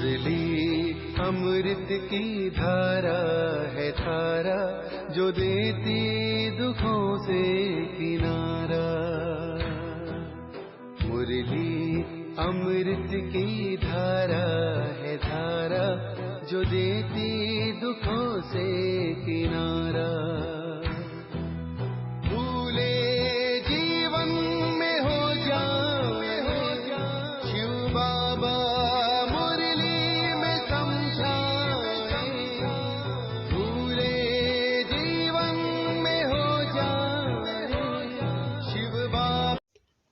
मुरली अमृत की धारा है धारा, जो देती दुखों से किनारा। मुरली अमृत की धारा है धारा, जो देती दुखों से किनारा। भूले जीवन में हो जाए शिव बाबा मुरली में समझाए। भूले जीवन में हो जाए शिव बाबा।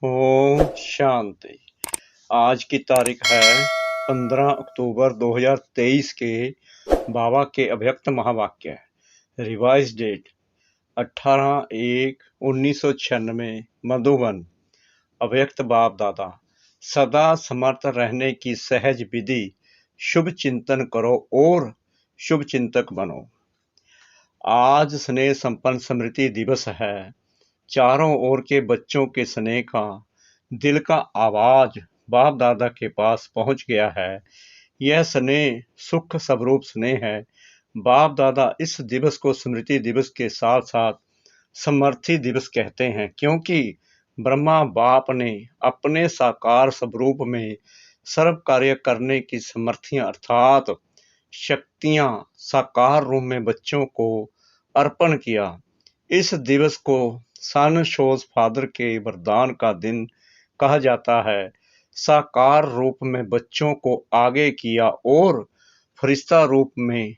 ओम शांति। आज की तारीख है 15 अक्टूबर 2023 के बाबा के अव्यक्त महावाक्य। Revise date 18/1/1996 Madhuban. अव्यक्त बाप दादा। सदा समर्थ रहने की सहज विधि, शुभ चिंतन करो और शुभ चिंतक बनो। आज स्नेह संपन्न स्मृति दिवस है। चारों ओर के बच्चों के स्नेह का दिल का आवाज बाप दादा के पास पहुंच गया है। यह स्नेह सुख स्वरूप स्नेह है। बाप दादा इस दिवस को स्मृति दिवस के साथ साथ समर्थी दिवस कहते हैं, क्योंकि ब्रह्मा बाप ने अपने साकार स्वरूप में सर्व कार्य करने की समर्थियां अर्थात शक्तियां साकार रूप में बच्चों को अर्पण किया। इस दिवस को सन शोज फादर के वरदान का दिन कहा जाता है। साकार रूप में बच्चों को आगे किया और फरिश्ता रूप में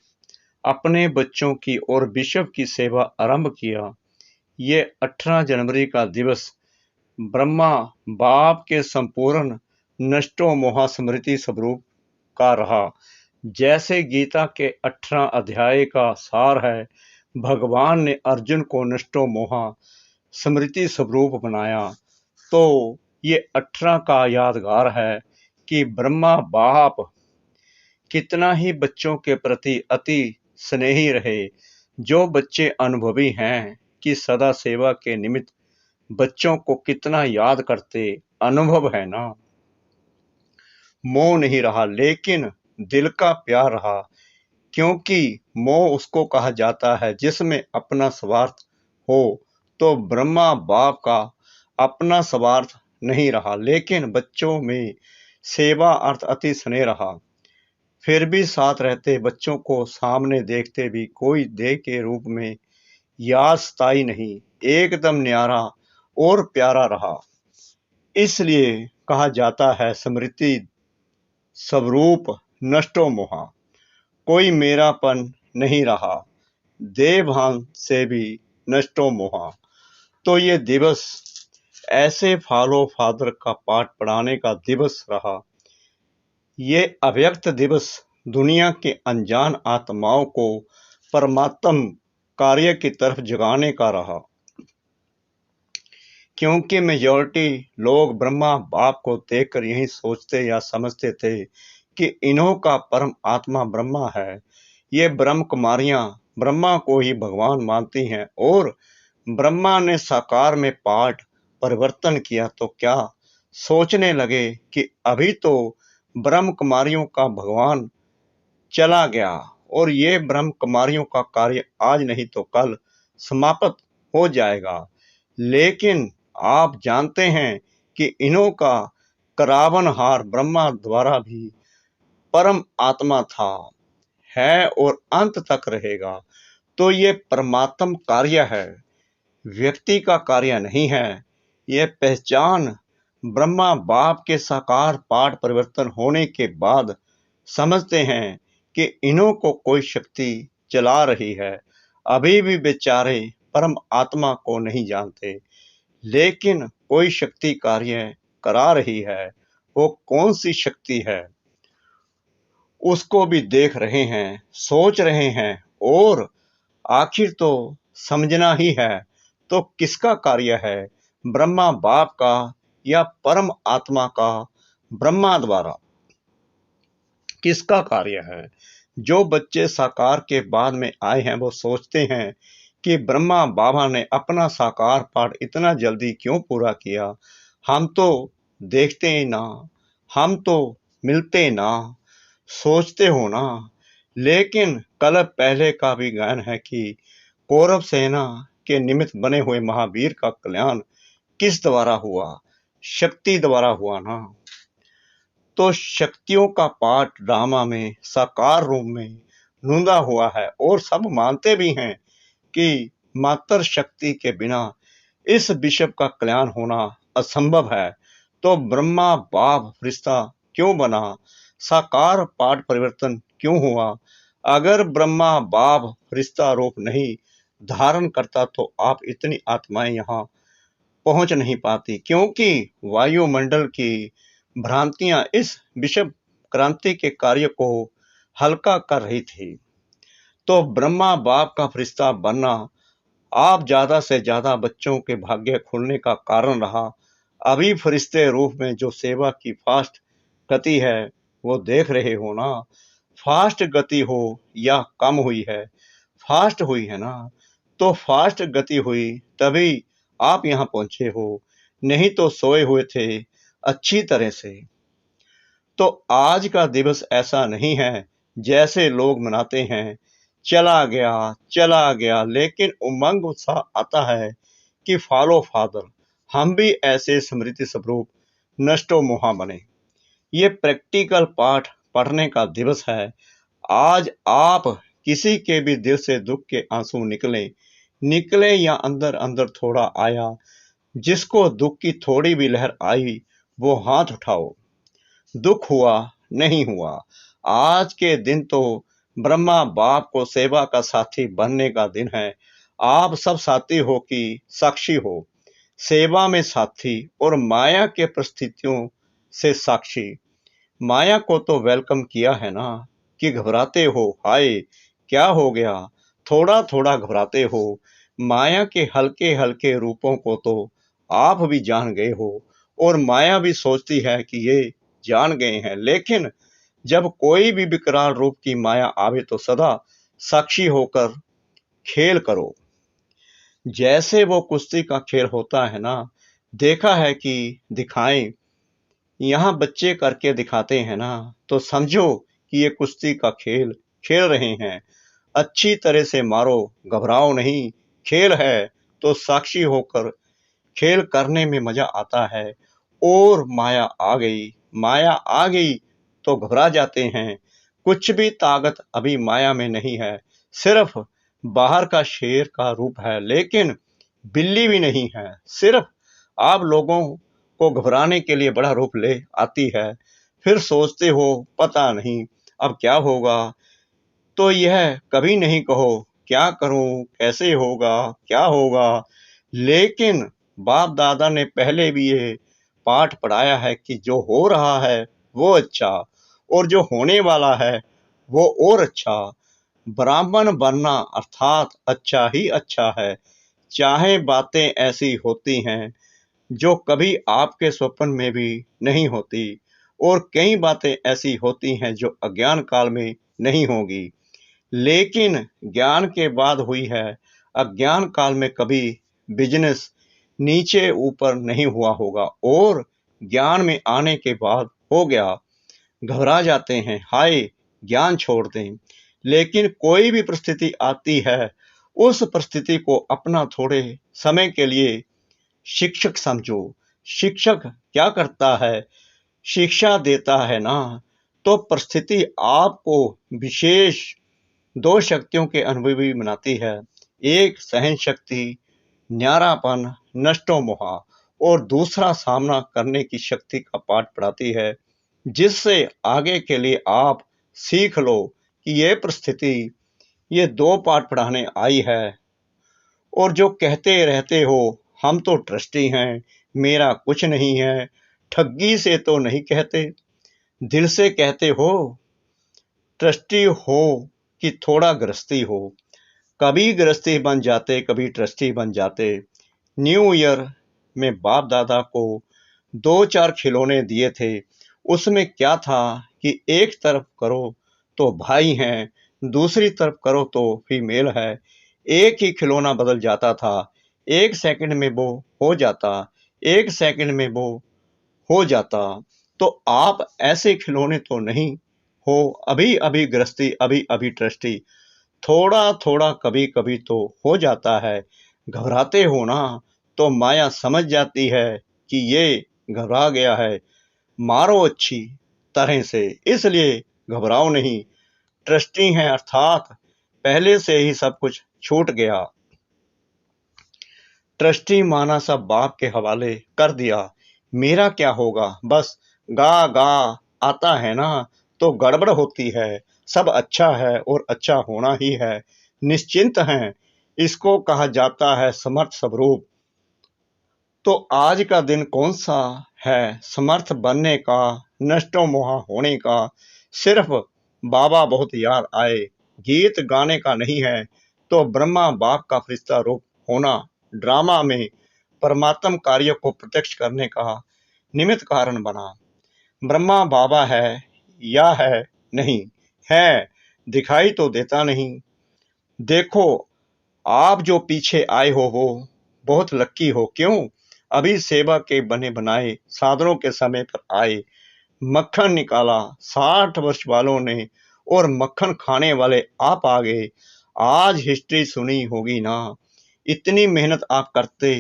अपने बच्चों की और विश्व की सेवा आरंभ किया। ये 18 जनवरी का दिवस ब्रह्मा बाप के संपूर्ण नष्टो मोहा स्मृति स्वरूप का रहा। जैसे गीता के 18 अध्याय का सार है, भगवान ने अर्जुन को नष्टो मोहा स्मृति स्वरूप बनाया, तो ये 18 का यादगार है कि ब्रह्मा बाप कितना ही बच्चों के प्रति अति स्नेही रहे। जो बच्चे अनुभवी हैं कि सदा सेवा के निमित्त बच्चों को कितना याद करते, अनुभव है ना। मोह नहीं रहा लेकिन दिल का प्यार रहा, क्योंकि मोह उसको कहा जाता है जिसमें अपना स्वार्थ हो। तो ब्रह्मा बाप का अपना स्वार्थ नहीं रहा, लेकिन बच्चों में सेवा अर्थ अति स्नेह रहा। फिर भी साथ रहते बच्चों को सामने देखते भी कोई देह के रूप में याद स्थायी नहीं, एकदम न्यारा और प्यारा रहा। इसलिए कहा जाता है स्मृति स्वरूप नष्टो मोहा, कोई मेरापन नहीं रहा, देवभान से भी नष्टो मोहा। तो ये दिवस ऐसे फॉलो फादर का पाठ पढ़ाने का दिवस रहा। ये अव्यक्त दिवस दुनिया के अनजान आत्माओं को परमात्म कार्य की तरफ जगाने का रहा, क्योंकि मेजॉरिटी लोग ब्रह्मा बाप को देखकर यही सोचते या समझते थे कि इन्हों का परम आत्मा ब्रह्मा है। ये ब्रह्म कुमारियां ब्रह्मा को ही भगवान मानती हैं और ब्रह्मा ने साकार में पाठ परिवर्तन किया तो क्या सोचने लगे कि अभी तो ब्रह्म कुमारियों का भगवान चला गया और ये ब्रह्म कुमारियों का कार्य आज नहीं तो कल समाप्त हो जाएगा। लेकिन आप जानते हैं कि इन्हों का करावनहार ब्रह्मा द्वारा भी परम आत्मा था, है और अंत तक रहेगा। तो ये परमात्म कार्य है, व्यक्ति का कार्य नहीं है। यह पहचान ब्रह्मा बाप के साकार पाठ परिवर्तन होने के बाद समझते हैं कि इन्हों को कोई शक्ति चला रही है। अभी भी बेचारे परम आत्मा को नहीं जानते, लेकिन कोई शक्ति कार्य करा रही है। वो कौन सी शक्ति है उसको भी देख रहे हैं, सोच रहे हैं और आखिर तो समझना ही है। तो किसका कार्य है, ब्रह्मा बाप का या परम आत्मा का ब्रह्मा द्वारा? किसका कार्य है? जो बच्चे साकार के बाद में आए हैं वो सोचते हैं कि ब्रह्मा बाबा ने अपना साकार पाठ इतना जल्दी क्यों पूरा किया, हम तो देखते ही ना, हम तो मिलते ना। सोचते हो ना। लेकिन कल पहले का भी गायन है कि कौरव सेना के निमित्त बने हुए महावीर का कल्याण किस द्वारा हुआ? शक्ति द्वारा हुआ ना। तो शक्तियों का पाठ ड्रामा में साकार रूप में नूंदा हुआ है और सब मानते भी हैं कि मात्र शक्ति के बिना इस विश्व का कल्याण होना असंभव है। तो ब्रह्मा बाप फरिश्ता क्यों बना? साकार पाठ परिवर्तन क्यों हुआ? अगर ब्रह्मा बाप फरिश्ता रूप नहीं धारण करता तो आप इतनी आत्माएं यहाँ पहुंच नहीं पाती, क्योंकि वायुमंडल की भ्रांतियां इस विश्व क्रांति के कार्य को हल्का कर रही थी। तो ब्रह्मा बाप का फरिश्ता बनना आप ज्यादा से ज्यादा बच्चों के भाग्य खुलने का कारण रहा। अभी फरिश्ते रूप में जो सेवा की फास्ट गति है वो देख रहे हो ना। फास्ट गति हो या कम हुई है, फास्ट हुई है ना। तो फास्ट गति हुई तभी आप यहाँ पहुंचे हो, नहीं तो सोए हुए थे अच्छी तरह से। तो आज का दिवस ऐसा नहीं है जैसे लोग मनाते हैं, चला गया, लेकिन उमंग उत्साह आता है कि फॉलो फादर, हम भी ऐसे स्मृति स्वरूप नष्टो मोहा बने। ये प्रैक्टिकल पाठ पढ़ने का दिवस है। आज आप किसी के भी दिल से दुख के आंसू निकले या अंदर अंदर थोड़ा आया, जिसको दुख की थोड़ी भी लहर आई वो हाथ उठाओ। दुख हुआ नहीं हुआ, आज के दिन तो ब्रह्मा बाप को सेवा का साथी बनने का दिन है। आप सब साथी हो कि साक्षी हो, सेवा में साथी और माया के परिस्थितियों से साक्षी। माया को तो वेलकम किया है ना कि घबराते हो, हाय क्या हो गया, थोड़ा थोड़ा घबराते हो। माया के हल्के हल्के रूपों को तो आप भी जान गए हो और माया भी सोचती है कि ये जान गए हैं। लेकिन जब कोई भी विकराल रूप की माया आवे तो सदा साक्षी होकर खेल करो। जैसे वो कुश्ती का खेल होता है ना, देखा है कि दिखाएं, यहाँ बच्चे करके दिखाते हैं ना, तो समझो कि ये कुश्ती का खेल खेल रहे हैं। अच्छी तरह से मारो, घबराओ नहीं, खेल है तो साक्षी होकर खेल करने में मजा आता है। और माया आ गई तो घबरा जाते हैं। कुछ भी ताकत अभी माया में नहीं है, सिर्फ बाहर का शेर का रूप है, लेकिन बिल्ली भी नहीं है। सिर्फ आप लोगों को घबराने के लिए बड़ा रूप ले आती है। फिर सोचते हो पता नहीं अब क्या होगा। तो यह कभी नहीं कहो क्या करूं, कैसे होगा, क्या होगा। लेकिन बाप दादा ने पहले भी ये पाठ पढ़ाया है कि जो हो रहा है वो अच्छा और जो होने वाला है वो और अच्छा। ब्राह्मण बनना अर्थात अच्छा ही अच्छा है, चाहे बातें ऐसी होती हैं जो कभी आपके स्वप्न में भी नहीं होती, और कई बातें ऐसी होती हैं जो अज्ञान काल में नहीं होगी, लेकिन ज्ञान के बाद हुई है। अज्ञान काल में कभी बिजनेस नीचे ऊपर नहीं हुआ होगा और ज्ञान में आने के बाद हो गया। घबरा जाते हैं, हाय ज्ञान छोड़ दें। लेकिन कोई भी परिस्थिति आती है, उस परिस्थिति को अपना थोड़े समय के लिए शिक्षक समझो। शिक्षक क्या करता है? शिक्षा देता है ना। तो परिस्थिति आपको विशेष दो शक्तियों के अनुभवी बनाती है। एक सहन शक्ति, न्यारापन, नष्टो मोहा, और दूसरा सामना करने की शक्ति का पाठ पढ़ाती है, जिससे आगे के लिए आप सीख लो कि ये परिस्थिति ये दो पाठ पढ़ाने आई है। और जो कहते रहते हो हम तो ट्रस्टी हैं, मेरा कुछ नहीं है, ठगी से तो नहीं कहते, दिल से कहते हो। ट्रस्टी हो कि थोड़ा गृहस्थी हो, कभी गृहस्थी बन जाते कभी ट्रस्टी बन जाते। न्यू ईयर में बाप दादा को 2-4 खिलौने दिए थे। उसमें क्या था कि एक तरफ करो तो भाई हैं, दूसरी तरफ करो तो फीमेल है। एक ही खिलौना बदल जाता था, एक सेकंड में वो हो जाता, एक सेकंड में वो हो जाता। तो आप ऐसे खिलौने तो नहीं हो, अभी अभी गृहस्थी, अभी अभी ट्रस्टी, थोड़ा थोड़ा कभी कभी तो हो जाता है। घबराते हो ना, तो माया समझ जाती है कि ये घबरा गया है, मारो अच्छी तरह से, इसलिए घबराओ नहीं। ट्रस्टी हैं अर्थात पहले से ही सब कुछ छूट गया। ट्रस्टी माना सब बाप के हवाले कर दिया। मेरा क्या होगा, बस गा गा आता है ना, तो गड़बड़ होती है। सब अच्छा है और अच्छा होना ही है। निश्चिंत हैं, इसको कहा जाता है समर्थ स्वरूप। तो आज का दिन कौन सा है समर्थ बनने का, नष्टो मोहा होने का। सिर्फ बाबा बहुत याद आए, गीत गाने का नहीं है। तो ब्रह्मा बाप का फरिश्ता रूप होना ड्रामा में परमात्म कार्य को प्रत्यक्ष करने का निमित्त कारण बना। ब्रह्मा बाबा है या है नहीं, है, दिखाई तो देता नहीं। देखो, आप जो पीछे आए हो वो बहुत लक्की हो। क्यों, अभी सेवा के बने बनाए साधनों के समय पर आए। मक्खन निकाला 60 वर्ष वालों ने, और मक्खन खाने वाले आप आ गए। आज हिस्ट्री सुनी होगी ना, इतनी मेहनत आप करते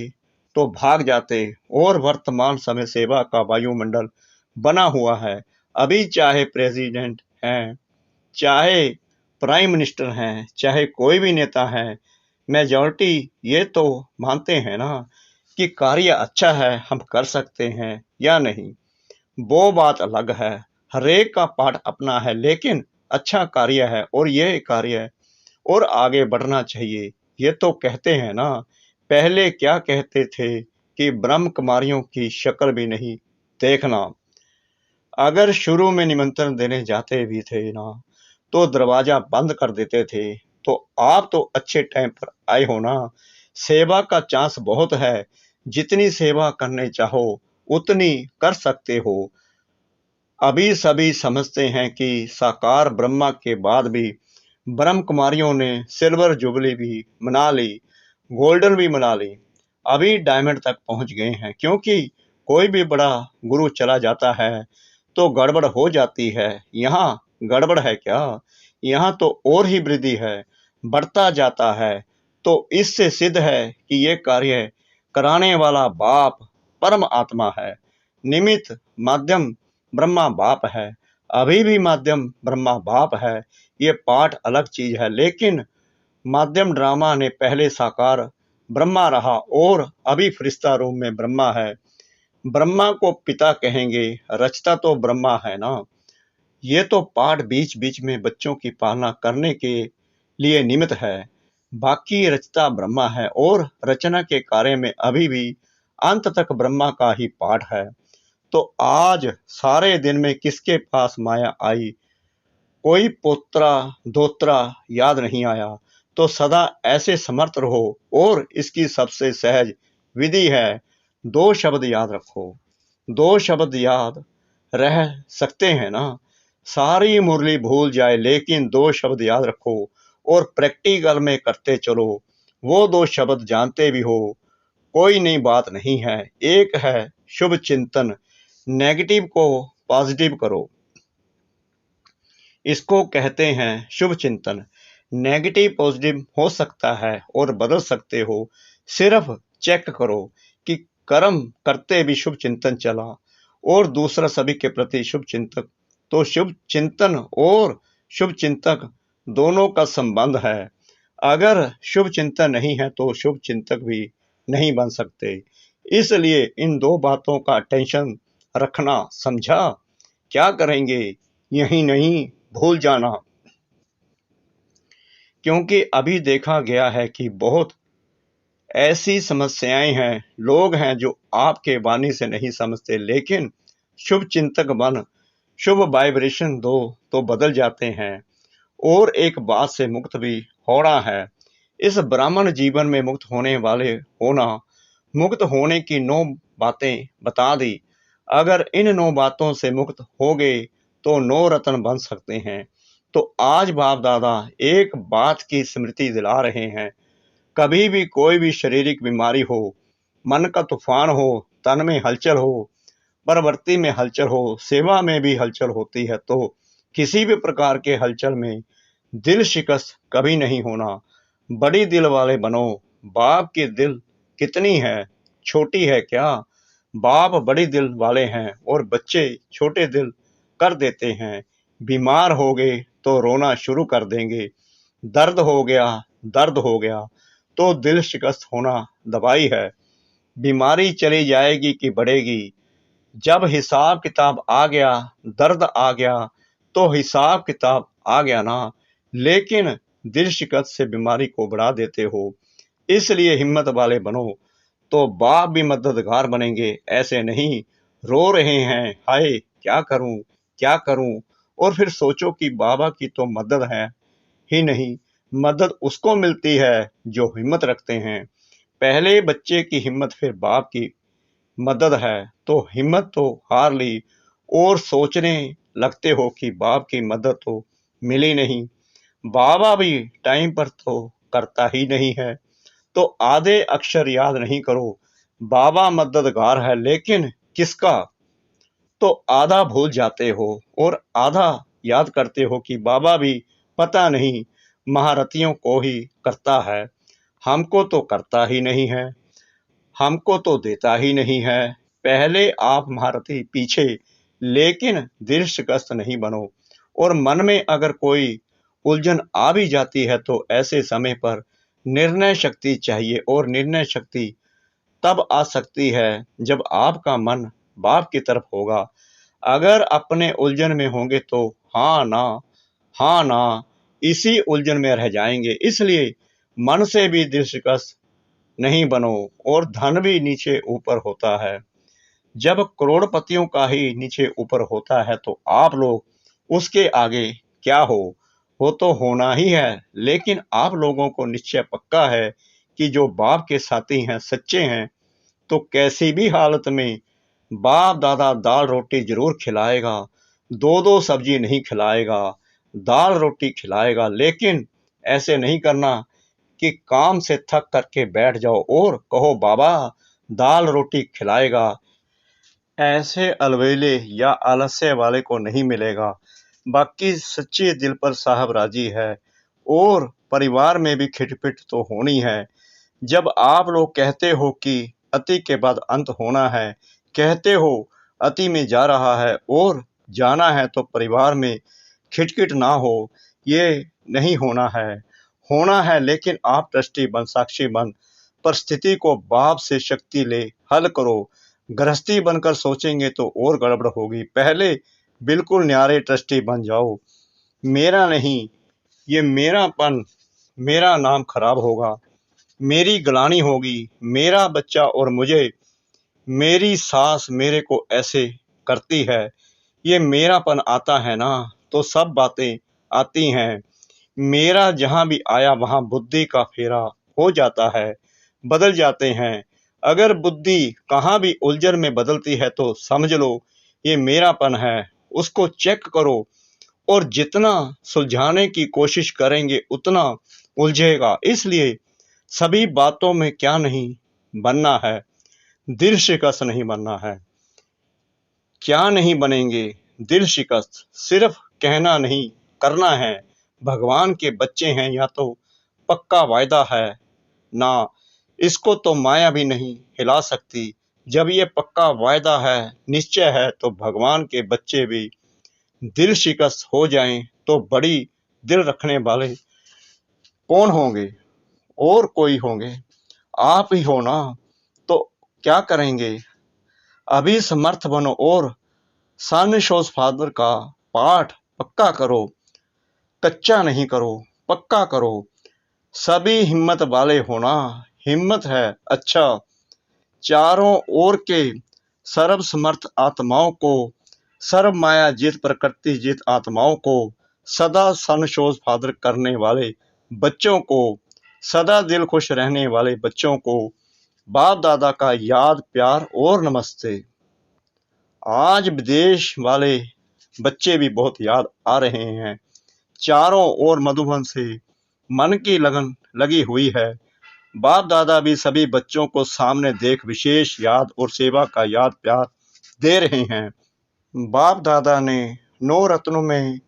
तो भाग जाते। और वर्तमान समय सेवा का वायुमंडल बना हुआ है। अभी चाहे प्रेसिडेंट हैं, चाहे प्राइम मिनिस्टर हैं, चाहे कोई भी नेता है, मेजॉरिटी ये तो मानते हैं ना कि कार्य अच्छा है, हम कर सकते हैं या नहीं। वो बात अलग है, हरेक का पाठ अपना है, लेकिन अच्छा कार्य है और ये कार्य है और आगे बढ़ना चाहिए, ये तो कहते हैं ना। पहले क्या कहते थे कि ब्रह्म कुमारियों की शक्ल भी नहीं देखना। अगर शुरू में निमंत्रण देने जाते भी थे ना, तो दरवाजा बंद कर देते थे। तो आप तो अच्छे टाइम पर आए हो ना। सेवा का चांस बहुत है, जितनी सेवा करने चाहो उतनी कर सकते हो। अभी सभी समझते हैं कि साकार ब्रह्मा के बाद भी ब्रह्म कुमारियों ने सिल्वर जुबली भी मना ली, गोल्डन भी मना ली, अभी डायमंड तक पहुंच गए हैं। क्योंकि कोई भी बड़ा गुरु चला जाता है तो गड़बड़ हो जाती है। यहाँ गड़बड़ है क्या, यहाँ तो और ही वृद्धि है, बढ़ता जाता है। तो इससे सिद्ध है कि ये कार्य कराने वाला बाप परम आत्मा है। निमित्त माध्यम ब्रह्मा बाप है, अभी भी माध्यम ब्रह्मा बाप है। ये पाठ अलग चीज है, लेकिन माध्यम ड्रामा ने पहले साकार ब्रह्मा रहा और अभी फरिश्ता रूप में ब्रह्मा है। ब्रह्मा को पिता कहेंगे, रचता तो ब्रह्मा है ना। ये तो पाठ बीच बीच में बच्चों की पालना करने के लिए निमित्त है। बाकी रचता ब्रह्मा है और रचना के कार्य में अभी भी अंत तक ब्रह्मा का ही पाठ है। तो आज सारे दिन में किसके पास माया आई, कोई पोत्रा दोत्रा याद नहीं आया। तो सदा ऐसे समर्थ रहो। और इसकी सबसे सहज विधि है, दो शब्द याद रखो। दो शब्द याद रह सकते हैं ना, सारी मुरली भूल जाए, लेकिन दो शब्द याद रखो और प्रैक्टिकल में करते चलो। वो दो शब्द जानते भी हो, कोई नई बात नहीं है। एक है शुभ चिंतन, नेगेटिव को पॉजिटिव करो, इसको कहते हैं शुभ चिंतन। नेगेटिव पॉजिटिव हो सकता है और बदल सकते हो। सिर्फ चेक करो कि कर्म करते भी शुभ चिंतन चला और दूसरा सभी के प्रति शुभ चिंतक। तो शुभ चिंतन और शुभ चिंतक दोनों का संबंध है। अगर शुभ चिंतन नहीं है तो शुभ चिंतक भी नहीं बन सकते। इसलिए इन दो बातों का टेंशन रखना, समझा। क्या करेंगे, यही नहीं भूल जाना। क्योंकि अभी देखा गया है कि बहुत ऐसी समस्याएं हैं, लोग हैं जो आपके वाणी से नहीं समझते, लेकिन शुभ चिंतक बन शुभ वाइब्रेशन दो तो बदल जाते हैं और एक बात से मुक्त भी होना है। इस ब्राह्मण जीवन में मुक्त होने वाले होना, मुक्त होने की 9 बातें बता दी। अगर इन 9 बातों से मुक्त हो गए तो 9 रत्न बन सकते हैं। तो आज बाप दादा एक बात की स्मृति दिला रहे हैं, कभी भी कोई भी शारीरिक बीमारी हो, मन का तूफान हो, तन में हलचल हो, प्रवृत्ति में हलचल हो, सेवा में भी हलचल होती है, तो किसी भी प्रकार के हलचल में दिल शिकस्त कभी नहीं होना। बड़ी दिल वाले बनो। बाप की दिल कितनी है, छोटी है क्या? बाप बड़ी दिल वाले हैं और बच्चे छोटे दिल कर देते हैं। बीमार हो गए तो रोना शुरू कर देंगे। दर्द हो गया तो दिल शिकस्त होना दवाई है। बीमारी चली जाएगी कि बढ़ेगी? जब हिसाब किताब आ गया, दर्द आ गया, तो हिसाब किताब आ गया ना। लेकिन दिल शिकस्त से बीमारी को बढ़ा देते हो। इसलिए हिम्मत वाले बनो तो बाप भी मददगार बनेंगे। ऐसे नहीं रो रहे हैं, हाय क्या करूं, और फिर सोचो कि बाबा की तो मदद है ही नहीं। मदद उसको मिलती है जो हिम्मत रखते हैं। पहले बच्चे की हिम्मत, फिर बाप की मदद है। तो हिम्मत तो हार ली और सोचने लगते हो कि बाप की मदद तो मिली नहीं। बाबा भी टाइम पर तो करता ही नहीं है। तो आधे अक्षर याद नहीं करो। बाबा मददगार है, लेकिन किसका? तो आधा भूल जाते हो और आधा याद करते हो कि बाबा भी पता नहीं महारथियों को ही करता है। हमको तो करता ही नहीं है, हमको तो देता ही नहीं है। पहले आप महारथी पीछे, लेकिन दिल शिकस्त नहीं बनो। और मन में अगर कोई उलझन आ भी जाती है तो ऐसे समय पर निर्णय शक्ति चाहिए। और निर्णय शक्ति तब आ सकती है जब आपका मन बाप की तरफ होगा। अगर अपने उलझन में होंगे तो हाँ ना इसी उलझन में रह जाएंगे। इसलिए मन से भी दिल शिकस्त नहीं बनो। और धन भी नीचे ऊपर होता है। जब करोड़पतियों का ही नीचे ऊपर होता है तो आप लोग उसके आगे क्या हो तो होना ही है। लेकिन आप लोगों को निश्चय पक्का है कि जो बाप के साथी हैं, सच्चे हैं, तो कैसी भी हालत में बाप दादा दाल रोटी जरूर खिलाएगा। दो दो सब्जी नहीं खिलाएगा, दाल रोटी खिलाएगा। लेकिन ऐसे नहीं करना कि काम से थक करके बैठ जाओ और कहो बाबा दाल रोटी खिलाएगा। ऐसे अलवेले या आलस्य वाले को नहीं मिलेगा। बाकी सच्चे दिल पर साहब राजी है। और परिवार में भी खिटपिट तो होनी है। जब आप लोग कहते हो कि अति के बाद अंत होना है, कहते हो अति में जा रहा है और जाना है, तो परिवार में खिटखिट ना हो, ये नहीं होना है। होना है, लेकिन आप ट्रस्टी बन, साक्षी बन, परिस्थिति को बाप से शक्ति ले हल करो। गृहस्थी बनकर सोचेंगे तो और गड़बड़ होगी। पहले बिल्कुल न्यारे ट्रस्टी बन जाओ। मेरा नहीं, ये मेरापन, मेरा नाम खराब होगा, मेरी गलानी होगी, मेरा बच्चा और मुझे, मेरी सास मेरे को ऐसे करती है, ये मेरापन आता है ना, तो सब बातें आती हैं। मेरा जहां भी आया वहां बुद्धि का फेरा हो जाता है, बदल जाते हैं। अगर बुद्धि कहां भी उलझन में बदलती है तो समझ लो ये मेरापन है। उसको चेक करो और जितना सुलझाने की कोशिश करेंगे उतना उलझेगा। इसलिए सभी बातों में क्या नहीं बनना है, दिल शिकस्त नहीं बनना है। क्या नहीं बनेंगे? दिल शिकस्त। सिर्फ कहना नहीं, करना है। भगवान के बच्चे हैं, या तो पक्का वायदा है ना, इसको तो माया भी नहीं हिला सकती। जब ये पक्का वायदा है, निश्चय है, तो भगवान के बच्चे भी दिल शिकस्त हो जाएं तो बड़ी दिल रखने वाले कौन होंगे? और कोई होंगे? आप ही हो ना। तो क्या करेंगे? अभी समर्थ बनो और सन शोज फादर का पाठ पक्का करो। कच्चा नहीं करो, पक्का करो। सभी हिम्मत वाले होना। हिम्मत है, अच्छा। चारों ओर के सर्वसमर्थ आत्माओं को, सर्व माया जीत प्रकृति जीत आत्माओं को, सदा सनशोज फादर करने वाले बच्चों को, सदा दिल खुश रहने वाले बच्चों को बाप दादा का याद, प्यार और नमस्ते। आज विदेश वाले बच्चे भी बहुत याद आ रहे हैं। चारों ओर मधुबन से मन की लगन लगी हुई है। बाप दादा भी सभी बच्चों को सामने देख विशेष याद और सेवा का याद प्यार दे रहे हैं। बाप दादा ने 9 रत्नों में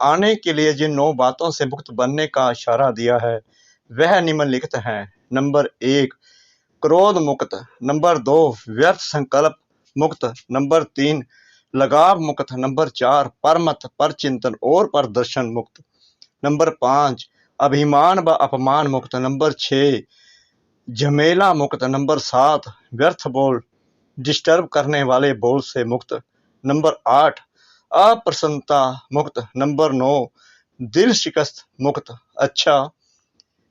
आने के लिए जिन 9 बातों से मुक्त बनने का इशारा दिया है वह निम्नलिखित हैं। नंबर 1 क्रोध मुक्त, नंबर 2 व्यर्थ संकल्प मुक्त, नंबर 3 लगाव मुक्त, नंबर 4 परमत परचिंतन और परदर्शन मुक्त, नंबर 5 अभिमान व अपमान मुक्त, नंबर 6 झमेला मुक्त, नंबर 7 व्यर्थ बोल डिस्टर्ब करने वाले बोल से मुक्त, नंबर 8 अप्रसन्नता मुक्त, नंबर 9 दिल शिकस्त मुक्त। अच्छा,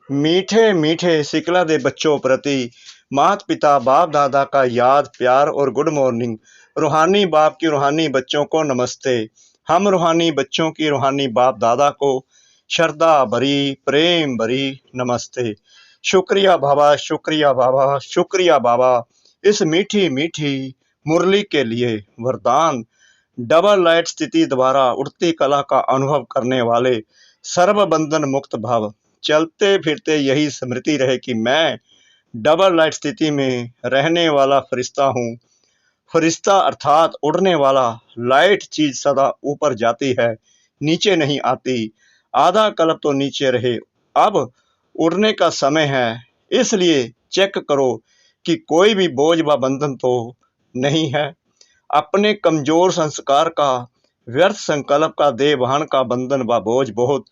मीठे मीठे सिकला दे बच्चों प्रति माता पिता बाप दादा का याद प्यार और गुड मॉर्निंग। रूहानी बाप की रूहानी बच्चों को नमस्ते। हम रूहानी बच्चों की रूहानी बाप दादा को श्रद्धा भरी प्रेम भरी नमस्ते। शुक्रिया बाबा, शुक्रिया बाबा, शुक्रिया बाबा इस मीठी मीठी मुरली के लिए। वरदान डबल लाइट स्थिति द्वारा उठती कला का अनुभव करने वाले सर्व बंधन मुक्त भव। चलते फिरते यही स्मृति रहे कि मैं डबल लाइट स्थिति में रहने वाला फरिश्ता हूँ। फरिश्ता अर्थात उड़ने वाला। लाइट चीज सदा ऊपर जाती है, नीचे नहीं आती। आधा कल्प तो नीचे रहे, अब उड़ने का समय है। इसलिए चेक करो कि कोई भी बोझ व बंधन तो नहीं है। अपने कमजोर संस्कार का व्यर्थ संकल्प का देह वहन का बंधन व बोझ बहुत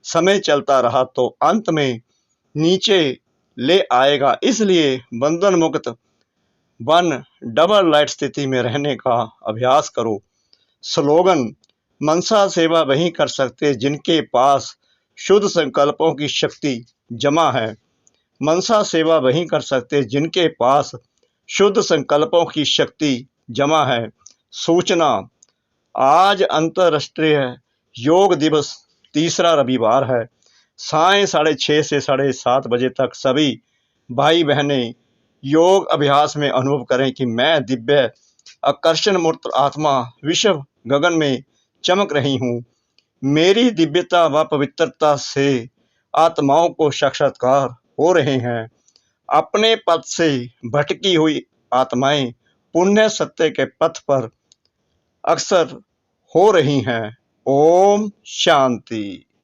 समय चलता रहा तो अंत में नीचे ले आएगा। इसलिए बंधन मुक्त बन डबल लाइट स्थिति में रहने का अभ्यास करो। स्लोगन मनसा सेवा वही कर सकते जिनके पास शुद्ध संकल्पों की शक्ति जमा है। मनसा सेवा वही कर सकते जिनके पास शुद्ध संकल्पों की शक्ति जमा है। सूचना आज अंतर्राष्ट्रीय योग दिवस तीसरा रविवार है। साय 6:30 से 7:30 बजे तक सभी भाई बहनें योग अभ्यास में अनुभव करें कि मैं दिव्य आकर्षण मूर्त आत्मा विश्व गगन में चमक रही हूँ। मेरी दिव्यता व पवित्रता से आत्माओं को साक्षात्कार हो रहे हैं। अपने पथ से भटकी हुई आत्माएं पुण्य सत्य के पथ पर अक्सर हो रही हैं। ओम शांति।